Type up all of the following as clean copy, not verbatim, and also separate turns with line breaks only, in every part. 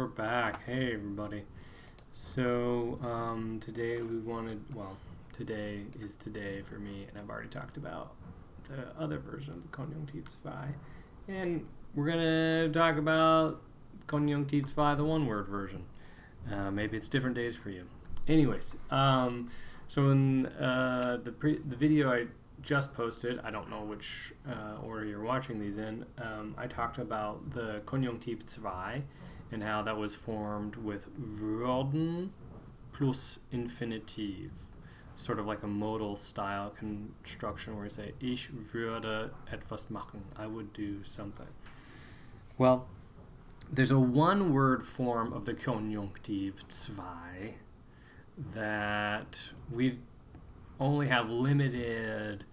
we're back. Hey, everybody. So, today today is today for me, and I've already talked about the other version of the Konjunktiv II. And we're going to talk about Konjunktiv II, the one-word version. Maybe it's different days for you. Anyways, so in the video I just posted, I don't know which order you're watching these in, I talked about the Konjunktiv II and how that was formed with würden plus infinitiv, sort of like a modal style construction where you say ich würde etwas machen, I would do something. Well, there's a one-word form of the Konjunktiv II that we only have limited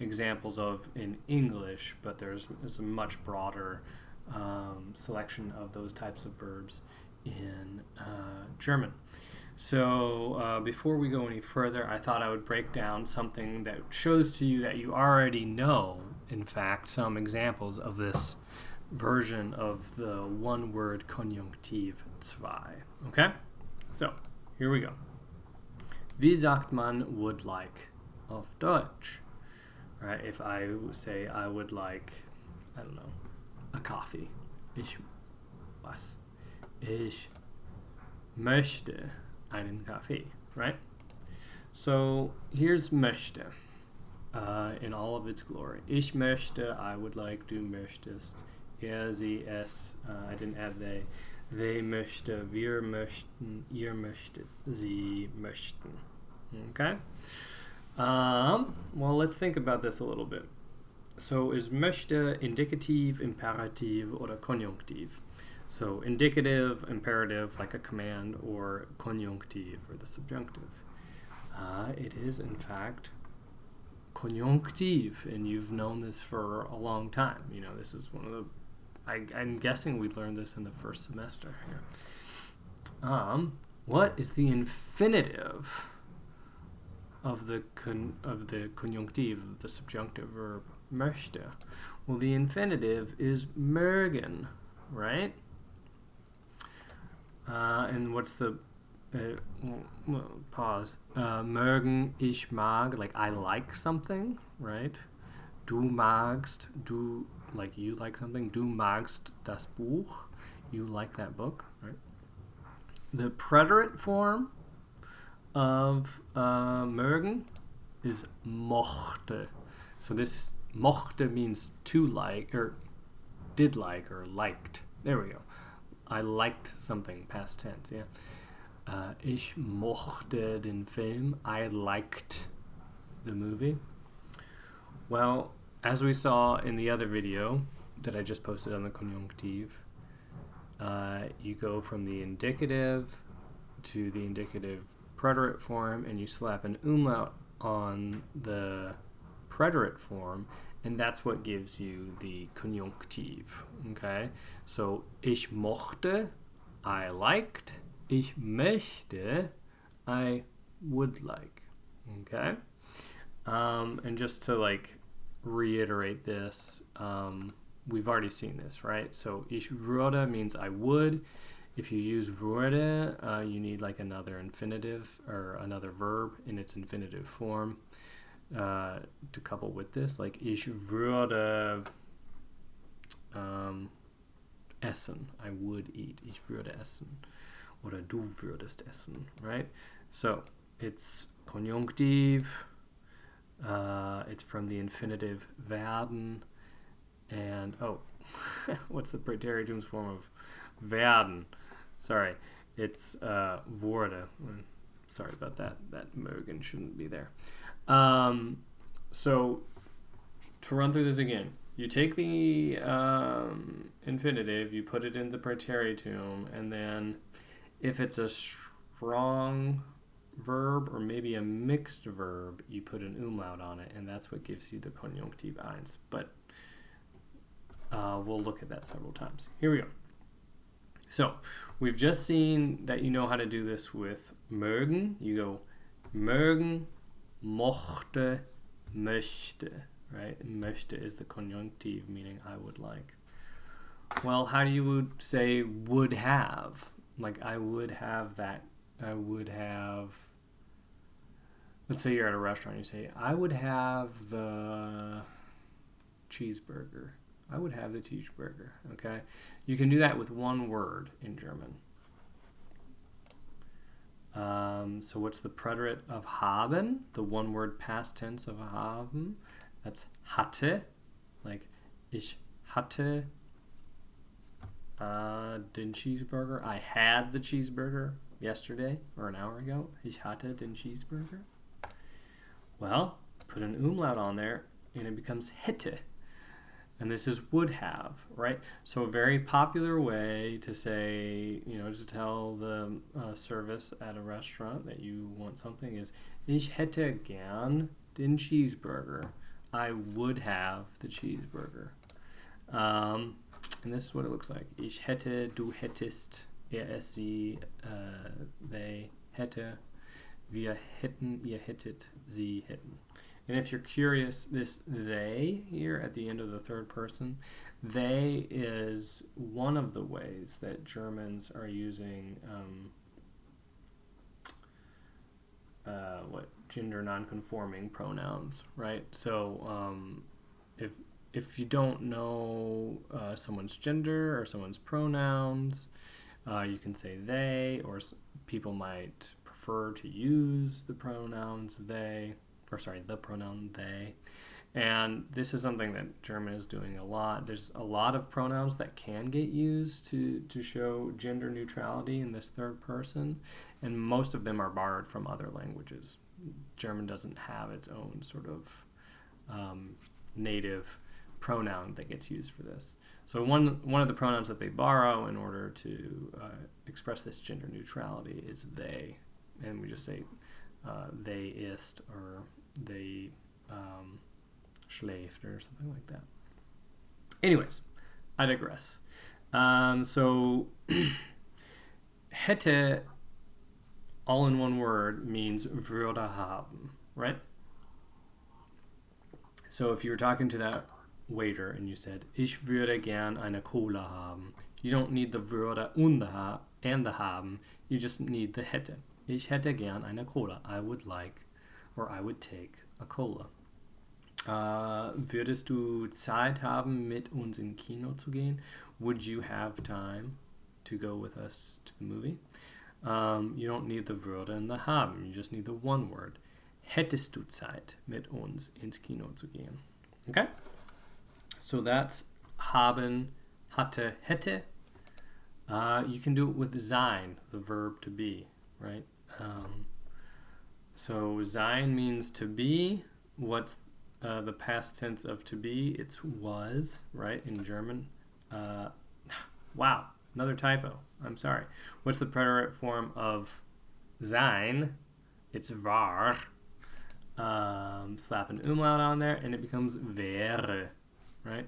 examples of in English, but there's a much broader selection of those types of verbs in German. So before we go any further, I thought I would break down something that shows to you that you already know, in fact, some examples of this version of the one-word Konjunktiv II. Okay? So, here we go. Wie sagt man would like auf Deutsch? Right? If I say I would like, I don't know, a coffee. Ich möchte einen Kaffee, right? So here's möchte in all of its glory. Ich möchte, I would like, du möchtest, er, sie, es, I didn't add they. They möchte, wir möchten, ihr möchtet, sie möchten. Okay? Well, let's think about this a little bit. So is möchte indicative, imperative, oder Konjunktiv? So indicative, imperative, like a command, or Konjunktiv, or the subjunctive. It is, in fact, Konjunktiv, and you've known this for a long time. You know, this is one of the, I'm guessing we learned this in the first semester here. What is the infinitive of the Konjunktiv, the subjunctive verb möchte? Well, the infinitive is mögen, right? And what's the pause? Mögen, ich mag, like I like something, right? Du magst, du, like you like something. Du magst das Buch, you like that book, right? The preterite form of mögen is mochte. So this mochte means to like, or did like, or liked. There we go. I liked something, past tense, yeah. Ich mochte den Film. I liked the movie. Well, as we saw in the other video that I just posted on the Konjunktiv, you go from the indicative to the indicative preterite form, and you slap an umlaut on the preterite form, and that's what gives you the Konjunktiv. Okay? So, ich mochte, I liked. Ich möchte, I would like. Okay? And just to like reiterate this, we've already seen this, right? So, ich würde means I would. If you use würde, you need like another infinitive or another verb in its infinitive form to couple with this. Like ich würde essen. I would eat. Ich würde essen. Oder du würdest essen, right? So it's Konjunktiv. It's from the infinitive werden. And, what's the Präteritum's form of werden? Sorry, it's wurde. Sorry about that. That mögen shouldn't be there. So, to run through this again, you take the infinitive, you put it in the Präteritum, and then if it's a strong verb or maybe a mixed verb, you put an umlaut on it, and that's what gives you the Konjunktiv I. But we'll look at that several times. Here we go. So, we've just seen that you know how to do this with mögen. You go mögen, mochte, möchte, right? Möchte is the Konjunktiv, meaning I would like. Well, how do you say would have? Like, I would have that. I would have. Let's say you're at a restaurant. You say, I would have the cheeseburger. I would have the cheeseburger. Okay? You can do that with one word in German. So what's the preterite of haben? The one word past tense of haben. That's hatte. Like, ich hatte den Cheeseburger. I had the cheeseburger yesterday or an hour ago. Ich hatte den Cheeseburger. Well, put an umlaut on there and it becomes hätte. And this is would have, right? So a very popular way to say, to tell the service at a restaurant that you want something is, ich hätte gern den Cheeseburger. I would have the cheeseburger. And this is what it looks like. Ich hätte, du hättest, es, sie, they hätte, wir hätten, ihr hättet, sie hätten. And if you're curious, this they here at the end of the third person, they is one of the ways that Germans are using gender nonconforming pronouns, right? So if you don't know someone's gender or someone's pronouns, you can say they, or people might prefer to use the pronouns they. The pronoun they. And this is something that German is doing a lot. There's a lot of pronouns that can get used to show gender neutrality in this third person, and most of them are borrowed from other languages. German doesn't have its own sort of native pronoun that gets used for this. So one of the pronouns that they borrow in order to express this gender neutrality is they. And we just say they ist, or they schläft, or something like that. Anyways, I digress. So hätte, all in one word, means würde haben, right? So if you were talking to that waiter and you said, ich würde gern eine Cola haben, you don't need the würde und the haben, you just need the hätte. Ich hätte gern eine Cola. I would like, or I would take, a Cola. Würdest du Zeit haben, mit uns ins Kino zu gehen? Would you have time to go with us to the movie? You don't need the würde and the haben. You just need the one word. Hättest du Zeit, mit uns ins Kino zu gehen? Okay? So that's haben, hatte, hätte. You can do it with sein, the verb to be, right? So sein means to be. What's the past tense of to be? It's was, right, in German. Wow, another typo. I'm sorry. What's the preterite form of sein? It's war. Slap an umlaut on there and it becomes wäre, right?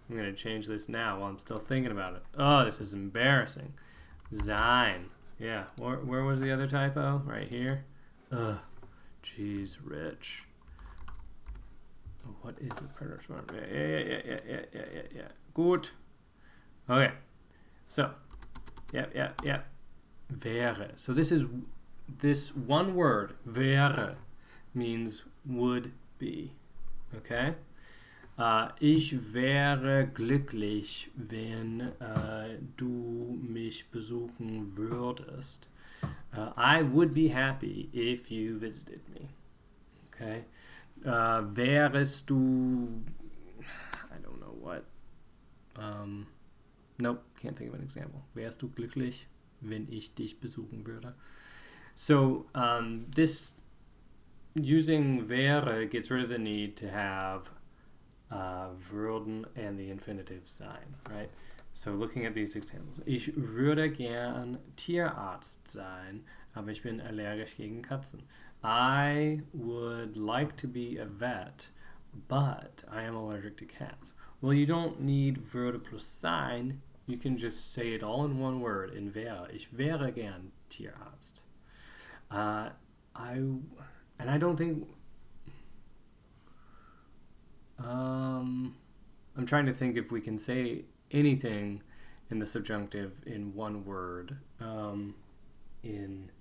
I'm going to change this now while I'm still thinking about it. Oh, this is embarrassing. Sein. Yeah, where was the other typo? Right here? Ugh, jeez, Rich. What is the preterite form? Yeah. Gut. Okay. So, yeah. Wäre. So this one word, wäre, means would be. Okay? Ich wäre glücklich, wenn du mich besuchen würdest. I would be happy if you visited me. Okay? Wärest du... I don't know what. Nope, can't think of an example. Wärst du glücklich, wenn ich dich besuchen würde? So, this using wäre gets rid of the need to have würden and the infinitive sein, right? So looking at these examples. Ich würde gern Tierarzt sein, aber ich bin allergisch gegen Katzen. I would like to be a vet, but I am allergic to cats. Well, you don't need würde plus sein. You can just say it all in one word, in wäre. Ich wäre gern Tierarzt. I don't think... I'm trying to think if we can say anything in the subjunctive in one word in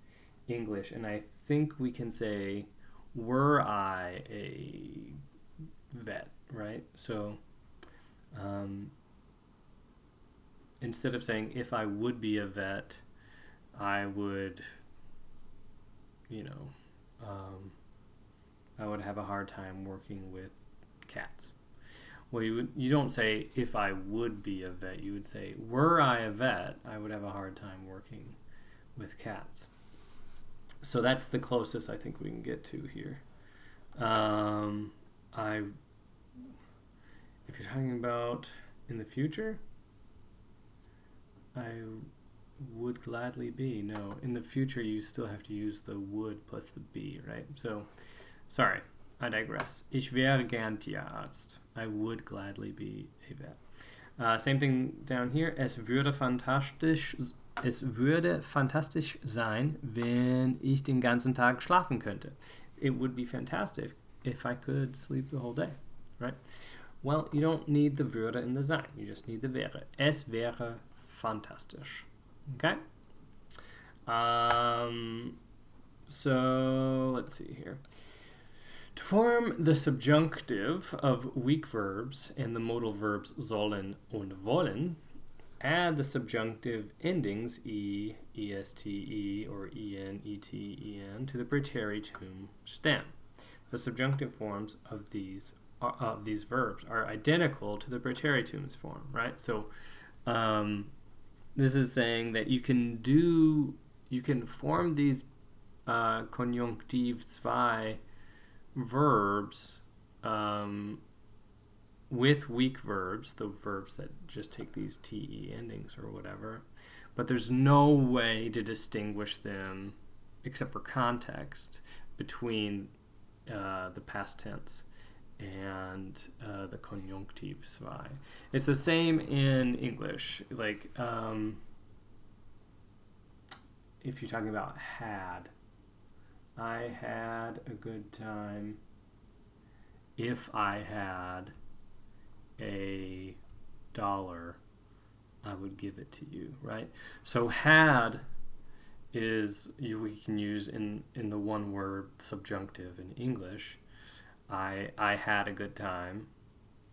English. And I think we can say, were I a vet, right? So instead of saying, if I would be a vet, I would, I would have a hard time working with cats. Well, you don't say, if I would be a vet. You would say, were I a vet, I would have a hard time working with cats. So that's the closest I think we can get to here. If you're talking about in the future, I would gladly be. No, in the future you still have to use the would plus the be, right? So, sorry, I digress. Ich wäre gern Tierarzt. I would gladly be a vet. Same thing down here. Es würde fantastisch sein, wenn ich den ganzen Tag schlafen könnte. It would be fantastic if I could sleep the whole day, right? Well, you don't need the würde in the sein. You just need the wäre. Es wäre fantastisch. Okay? So, let's see here. To form the subjunctive of weak verbs and the modal verbs sollen und wollen, add the subjunctive endings e, este, or en, et, en to the praeteritum stem. The subjunctive forms of these verbs are identical to the praeteritum's form, right? So this is saying that you can form these Konjunktiv II verbs with weak verbs, the verbs that just take these te endings or whatever, but there's no way to distinguish them except for context between the past tense and the Konjunktiv II. It's the same in English. Like if you're talking about had, I had a good time if I had $1, I would give it to you, right? So had we can use in the one word subjunctive in English. I had a good time.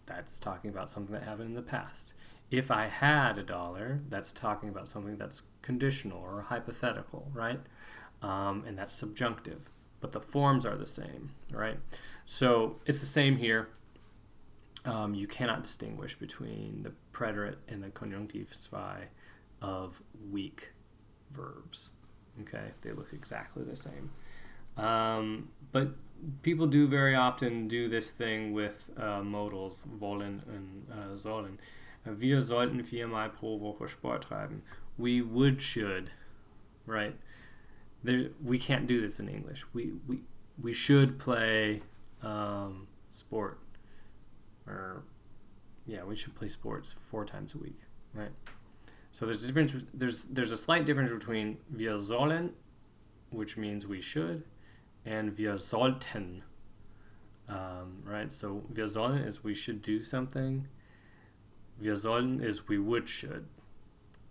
That's talking about something that happened in the past. If I had $1, that's talking about something that's conditional or hypothetical, right? And that's subjunctive, but the forms are the same, right? So it's the same here. You cannot distinguish between the preterite and the Konjunktiv II of weak verbs. Okay, they look exactly the same. But people do very often do this thing with modals, wollen and sollen. Wir sollten 4-mal pro Woche Sport treiben. We should, right? We can't do this in English. We should play sport. We should play sports 4 times a week, right? So there's a difference. There's a slight difference between wir sollen, which means we should, and wir sollten, right? So wir sollen is we should do something. Wir sollen is we should,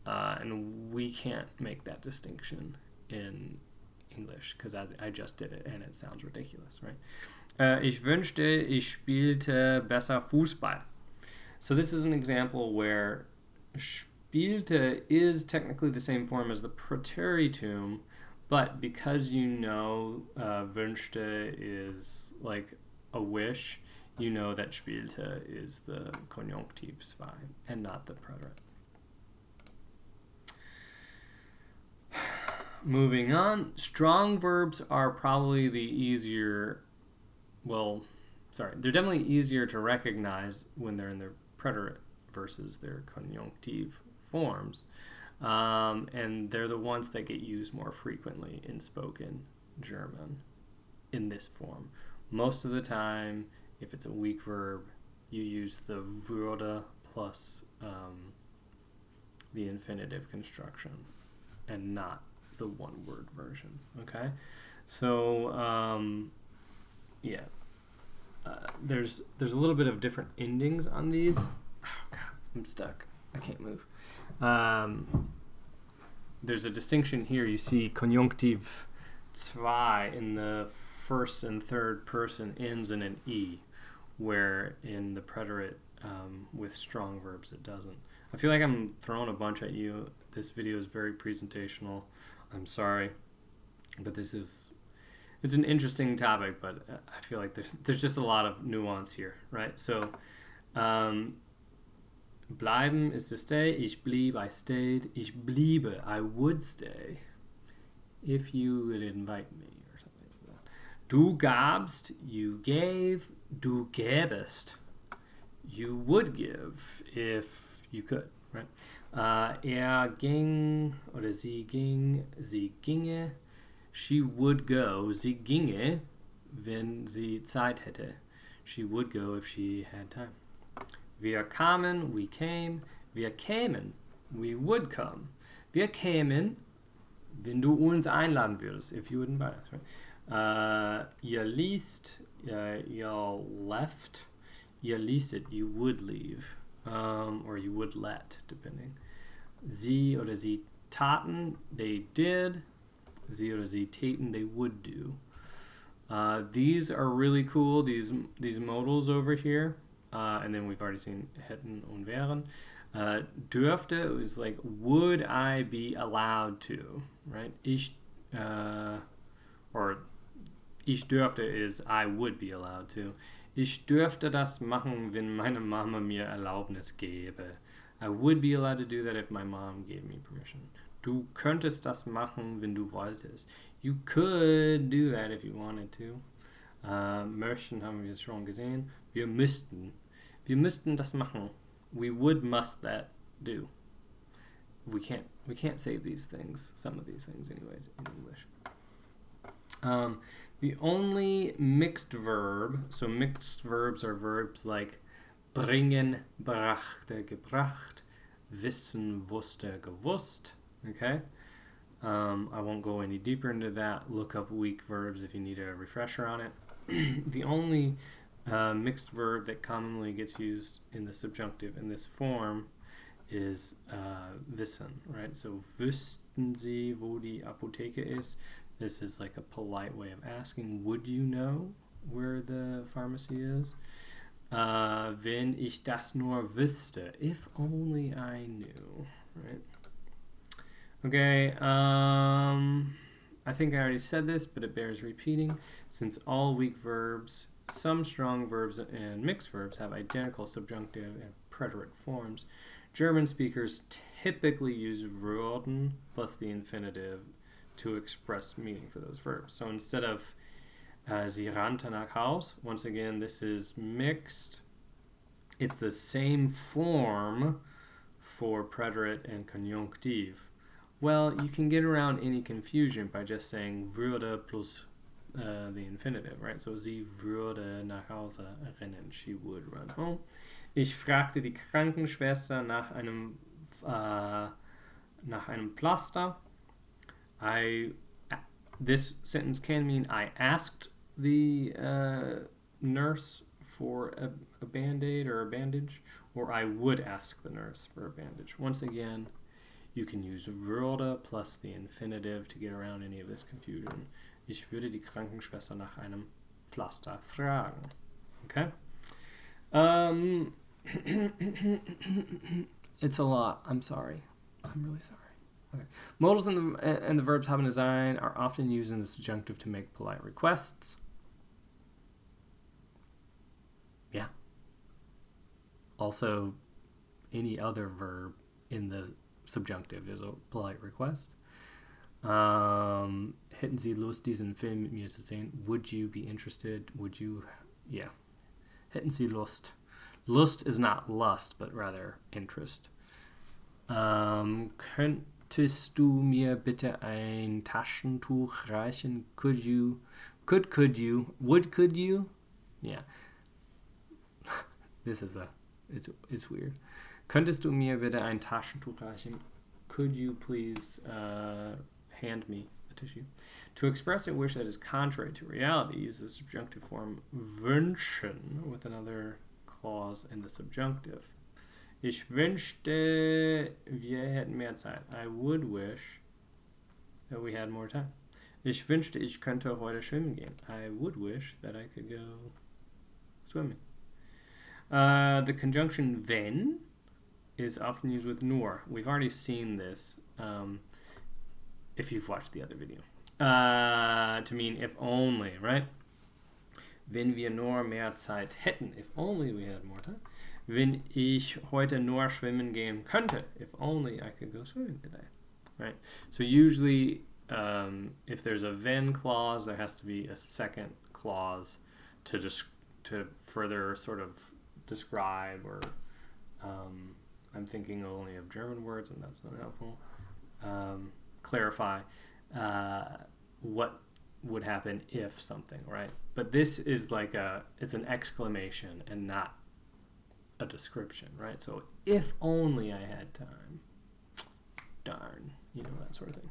and we can't make that distinction in English because I just did it and it sounds ridiculous, right? Ich wünschte, ich spielte besser Fußball. So this is an example where spielte is technically the same form as the Präteritum, but because wünschte is like a wish, you know that spielte is the Konjunktiv II and not the preterite. Moving on, strong verbs are probably the easier, they're definitely easier to recognize when they're in their preterite versus their conjunctive forms. And they're the ones that get used more frequently in spoken German in this form. Most of the time, if it's a weak verb, you use the würde plus the infinitive construction and not the one-word version, okay? So, there's a little bit of different endings on these. Oh, God, I'm stuck. I can't move. There's a distinction here. You see Konjunktiv II in the first and third person ends in an E, where in the preterite with strong verbs it doesn't. I feel like I'm throwing a bunch at you. This video is very presentational. I'm sorry, but it's an interesting topic, but I feel like there's just a lot of nuance here, right? So bleiben is to stay. Ich blieb, I stayed. Ich bliebe, I would stay if you would invite me, or something like that. Du gabst, you gave. Du gäbest, you would give if you could, right? Ging oder sie ging, sie ginge. She would go, sie ginge, wenn sie Zeit hätte. She would go if she had time. Wir kamen, we came. Wir kämen, we would come. Wir kämen, wenn du uns einladen würdest, if you would invite us, right? Ihr liest, y'all left. Ihr liestet, you would leave, or you would let, depending. Sie oder sie taten, they did. Sie oder sie täten, they would do. These are really cool, these modals over here. And then we've already seen hätten und wären. Dürfte is like, would I be allowed to, right? Ich dürfte is I would be allowed to. Ich dürfte das machen, wenn meine Mama mir Erlaubnis gäbe. I would be allowed to do that if my mom gave me permission. Du könntest das machen, wenn du wolltest. You could do that if you wanted to. Möchten haben wir schon gesehen. Wir müssten das machen. We would, must, that, do. We can't say these things, some of these things anyways, in English. The only mixed verb, so mixed verbs are verbs like bringen, brachte, gebracht, wissen, wusste, gewusst. Okay? I won't go any deeper into that. Look up weak verbs if you need a refresher on it. The only mixed verb that commonly gets used in the subjunctive in this form is wissen, right? So wüssten Sie, wo die Apotheke ist? This is like a polite way of asking, would you know where the pharmacy is? Wenn ich das nur wüsste, if only I knew, right? Okay, I think I already said this, but it bears repeating. Since all weak verbs, some strong verbs, and mixed verbs have identical subjunctive and preterite forms, German speakers typically use würden plus the infinitive to express meaning for those verbs. So instead of sie rannte nach Haus, once again, this is mixed. It's the same form for preterite and Konjunktiv. Well, you can get around any confusion by just saying würde plus the infinitive, right? So sie würde nach Hause rennen. She would run home. Ich fragte die Krankenschwester nach einem Pflaster. This sentence can mean I asked the nurse for a band-aid or a bandage, or I would ask the nurse for a bandage. Once again, you can use würde plus the infinitive to get around any of this confusion. Ich würde die Krankenschwester nach einem Pflaster fragen. Okay? It's a lot. I'm sorry. I'm really sorry. Okay. Modals and the verbs haben design are often used in the subjunctive to make polite requests. Yeah. Also, any other verb in the subjunctive is a polite request. Hätten Sie Lust, diesen Film mit mir zu sehen? Would you be interested? Would you? Yeah. Hätten Sie Lust? Lust is not lust, but rather interest. Könntest du mir bitte ein Taschentuch reichen? Could you? Could you? Could you? Yeah. This is it's weird. Könntest du mir bitte ein Taschentuch reichen? Could you please hand me a tissue? To express a wish that is contrary to reality, use the subjunctive form wünschen with another clause in the subjunctive. Ich wünschte, wir hätten mehr Zeit. I would wish that we had more time. Ich wünschte, ich könnte heute schwimmen gehen. I would wish that I could go swimming. The conjunction wenn is often used with nur. We've already seen this if you've watched the other video. To mean if only, right? Wenn wir nur mehr Zeit hätten. If only we had more time. Wenn ich heute nur schwimmen gehen könnte. If only I could go swimming today. Right? So usually, if there's a wenn clause, there has to be a second clause to further sort of describe or I'm thinking only of German words, and that's not helpful. Clarify what would happen if something, right? But this is like it's an exclamation and not a description, right? So if only I had time, darn, that sort of thing.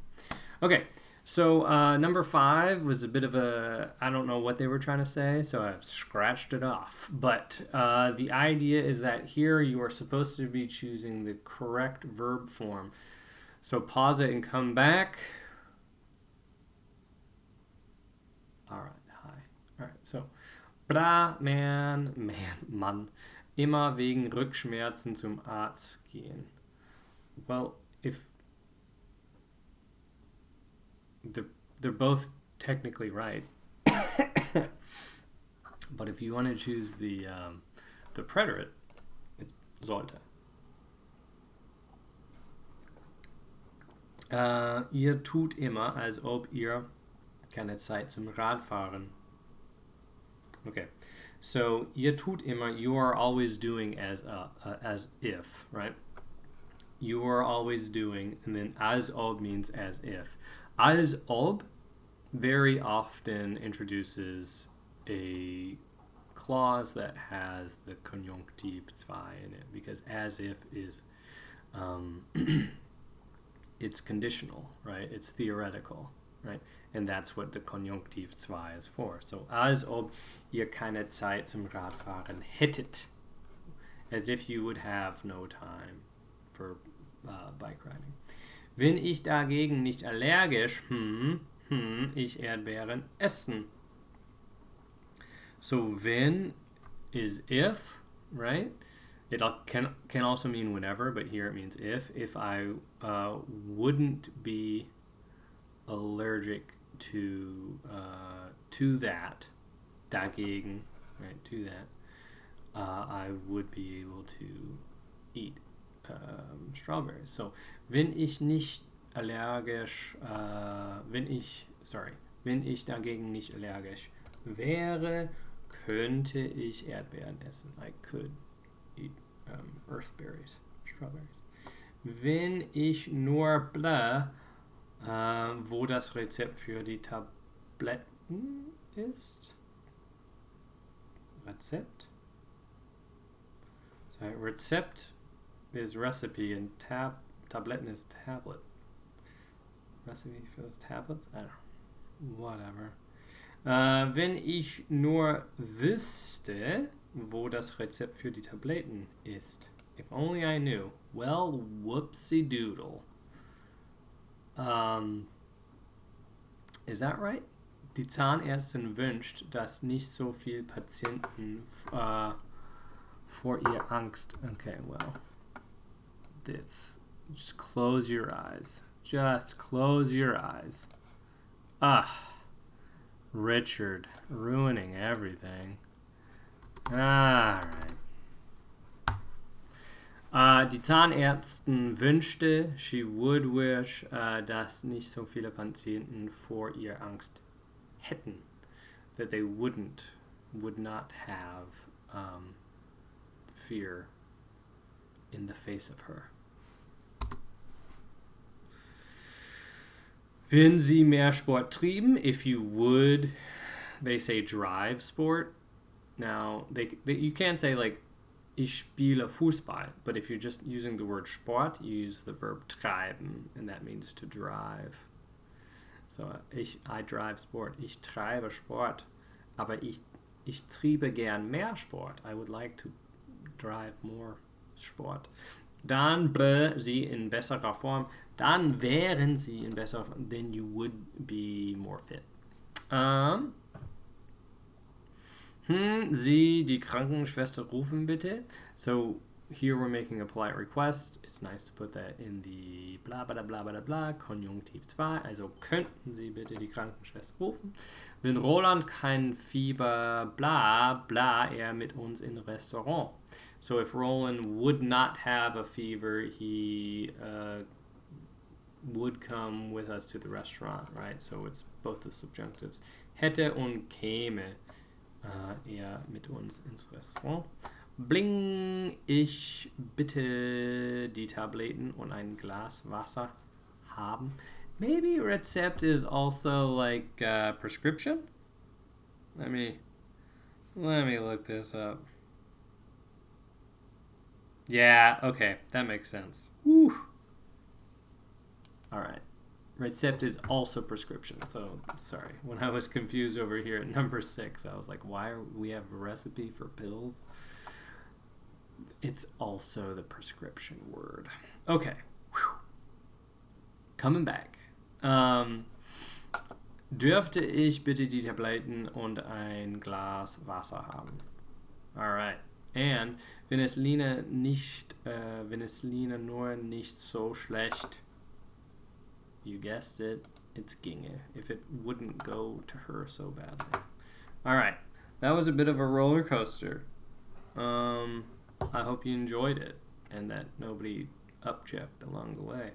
Okay, so number 5 was a bit of I don't know what they were trying to say, so I've scratched it off. But the idea is that here you are supposed to be choosing the correct verb form. So pause it and come back. All right, hi. All right, so Mann, immer wegen Rückenschmerzen zum Arzt gehen. Well, if they're both technically right, but if you want to choose the preterite, it's sollte. Ihr tut immer, als ob ihr keine Zeit zum Radfahren. Okay, so ihr tut immer, you are always doing as if, right? You are always doing, and then as ob means as if. Als ob very often introduces a clause that has the Konjunktiv II in it, because as if is it's conditional, right? It's theoretical, right? And that's what the Konjunktiv II is for. So, als ob ihr keine Zeit zum Radfahren hättet. As if you would have no time for bike riding. Wenn ich dagegen nicht allergisch, ich Erdbeeren essen. So, wenn is if, right? It can also mean whenever, but here it means if. If I wouldn't be allergic to that, dagegen, right? To that, I would be able to eat strawberries. So, wenn ich nicht allergisch, wenn ich dagegen nicht allergisch wäre, könnte ich Erdbeeren essen. I could eat earthberries, strawberries. Wenn ich nur wo das Rezept für die Tabletten ist? Rezept? So Rezept is recipe and Tabletten is tablet. Recipe for those tablets? I don't know. Whatever. Wenn ich nur wüsste, wo das Rezept für die Tabletten ist. If only I knew. Well, whoopsie doodle. Is that right? Die Zahnärztin wünscht, dass nicht so viele Patienten vor ihr Angst. Okay, well, just close your eyes. Just close your eyes. Richard, ruining everything. Alright. Die Zahnärztin wünschte, she would wish, dass nicht so viele Patienten vor ihr Angst hätten. That they would not have fear in the face of her. Wenn sie mehr Sport trieben, if you would, they say drive sport. Now, you can say like, ich spiele Fußball, but if you're just using the word Sport, you use the verb treiben, and that means to drive. So, I drive Sport, ich treibe Sport, aber ich triebe gern mehr Sport. I would like to drive more Sport. Dann sie in besserer Form. Dann wären sie in besserer Form. Then you would be more fit. Sie die Krankenschwester rufen bitte. So here we're making a polite request. It's nice to put that in the bla bla bla bla bla Konjunktiv II. Also könnten Sie bitte die Krankenschwester rufen. Wenn Roland kein Fieber bla bla er mit uns in Restaurant. So if Roland would not have a fever, he would come with us to the restaurant, right? So it's both the subjunctives. Hätte und käme er mit uns ins Restaurant. Bling ich bitte die Tabletten und ein Glas Wasser haben. Maybe Rezept is also like prescription. Let me look this up. Yeah, okay, that makes sense. Woo. All right. Rezept is also prescription. So, sorry. When I was confused over here at number 6, I was like, why are we have a recipe for pills? It's also the prescription word. Okay. Whew. Coming back. Dürfte ich bitte die Tabletten und ein Glas Wasser haben? Alright. And wenn es Lina nur nicht so schlecht, you guessed it, it's ginge. If it wouldn't go to her so badly. Alright. That was a bit of a roller coaster. I hope you enjoyed it and that nobody upchecked along the way.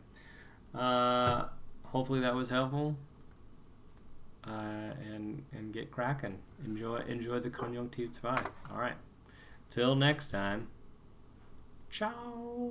Hopefully that was helpful. And get cracking. Enjoy the Konjunktiv II. All right. Till next time. Ciao.